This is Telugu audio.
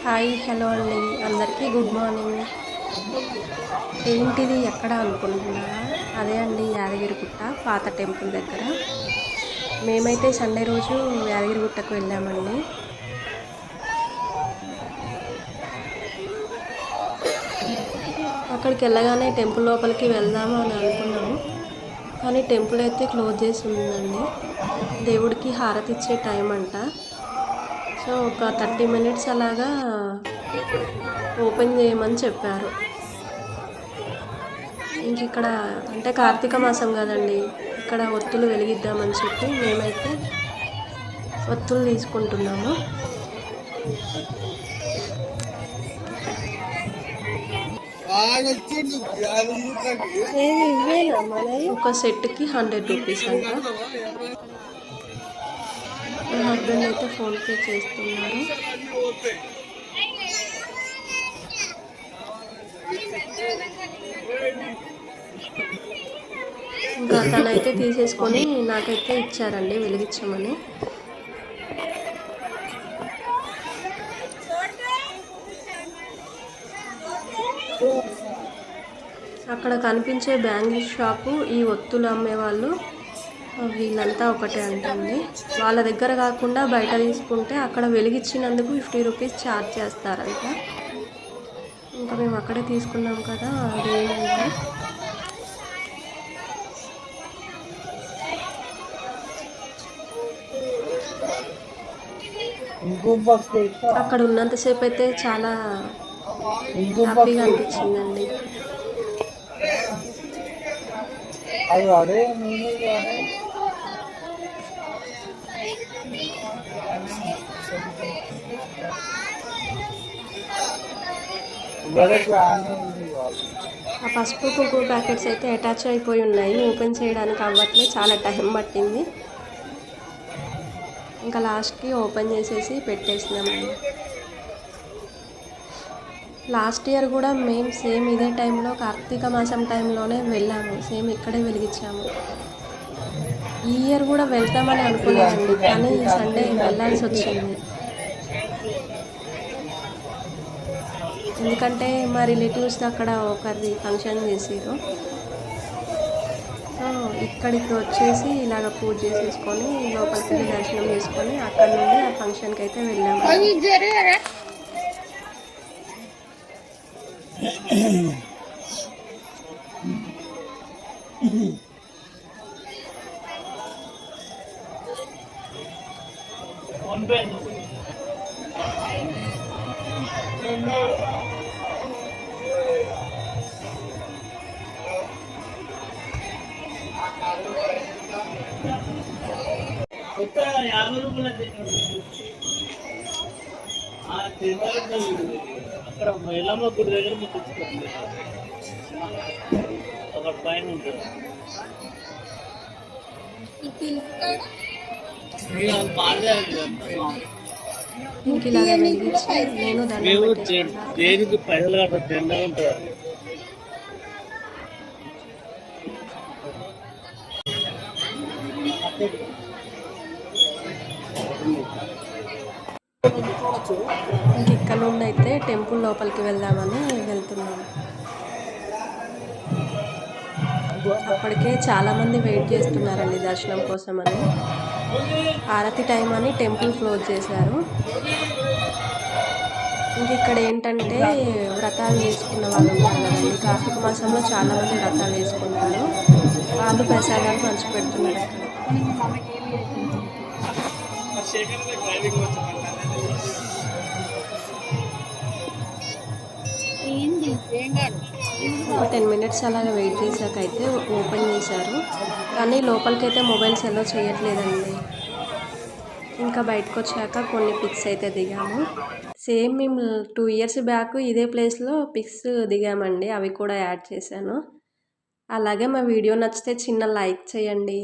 హాయ్ హలో అండి అందరికీ గుడ్ మార్నింగ్. ఏంటిది ఎక్కడ అనుకుంటున్నారా? అదే అండి యాదగిరిగుట్ట పాత టెంపుల్ దగ్గర. మేమైతే సండే రోజు యాదగిరిగుట్టకు వెళ్ళామండి. అక్కడికి వెళ్ళగానే టెంపుల్ లోపలికి వెళ్దాము అని అనుకున్నాము, కానీ టెంపుల్ అయితే క్లోజ్ చేసి ఉందండి. దేవుడికి హారతి ఇచ్చే టైం అంట. సో ఒక 30 మినిట్స్ అలాగా ఓపెన్ చేయమని చెప్పారు. ఇంక ఇక్కడ అంటే కార్తీక మాసం కదండి, ఇక్కడ ఒత్తులు వెలిగిద్దామని చెప్పి మేమైతే ఒత్తులు తీసుకుంటున్నాము. ఒక సెట్కి 100 రూపీస్ అంట. మా హస్బెండ్ అయితే ఫోన్పే చేస్తున్నారు. ఇంకా తనైతే తీసేసుకొని నాకైతే ఇచ్చారండి వెలిగించమని. అక్కడ కనిపించే బ్యాంగిల్ షాపు ఈ ఒత్తులు అమ్మేవాళ్ళు వీళ్ళంతా ఒకటే అంటుంది. వాళ్ళ దగ్గర కాకుండా బయట తీసుకుంటే అక్కడ వెలిగించినందుకు 50 రూపీస్ ఛార్జ్ చేస్తారంట. ఇంకా మేము అక్కడే తీసుకున్నాం కదా, అదేంటంటే అక్కడ ఉన్నంతసేపు అయితే చాలా హ్యాపీగా అనిపించిందండి. ఆ పసుపు కుంకుమ ప్యాకెట్స్ అయితే అటాచ్ అయిపోయి ఉన్నాయి, ఓపెన్ చేయడానికి అవ్వట్లేదు, చాలా టైం పట్టింది. ఇంకా లాస్ట్కి ఓపెన్ చేసేసి పెట్టేసినామండి. లాస్ట్ ఇయర్ కూడా మేము సేమ్ ఇదే టైంలో కార్తీక మాసం టైంలోనే వెళ్ళాము, సేమ్ ఇక్కడే వెలిగించాము. ఈ ఇయర్ కూడా వెళ్తామని అనుకున్నామండి, కానీ సండే వెళ్ళాల్సి వచ్చింది. ఎందుకంటే మా రిలేటివ్స్ అక్కడ ఒకరిది ఫంక్షన్ చేసారు. సో ఇక్కడికి వచ్చేసి ఇలాగ పూజ చేసేసుకొని లోపలికి వెళ్ళి దర్శనం చేసుకొని అక్కడ నుండి ఆ ఫంక్షన్కి అయితే వెళ్ళాము. అక్కడ ఎల్లమ్మ గుడి దగ్గర మీకు ఒక పైన ఉంటుంది. దేనికి పైసలు కట్ట తెల్లగా ఉంటుంది. ఇక్కడ నుండి అయితే టెంపుల్ లోపలికి వెళ్దామని వెళ్తున్నాము. అప్పటికే చాలామంది వెయిట్ చేస్తున్నారండి దర్శనం కోసమని. హారతి టైం అని టెంపుల్ క్లోజ్ చేశారు. ఇంక ఇక్కడ ఏంటంటే వ్రతాలు చేసుకున్న వాళ్ళు ఉంటారు కదండి, కార్తీక మాసంలో చాలామంది వ్రతాలు చేసుకుంటారు, వాళ్ళు ప్రసాదాలు పంచిపెడుతున్నారు అక్కడ. ఒక 10 మినిట్స్ అలాగా వెయిట్ చేశాక అయితే ఓపెన్ చేశారు, కానీ లోపలికైతే మొబైల్స్ ఎలో చేయట్లేదండి. ఇంకా బయటకు వచ్చాక కొన్ని పిక్స్ అయితే దిగాము. సేమ్ మేము 2 ఇయర్స్ బ్యాక్ ఇదే ప్లేస్లో పిక్స్ దిగామండి, అవి కూడా యాడ్ చేశాను. అలాగే మా వీడియో నచ్చితే చిన్న లైక్ చేయండి.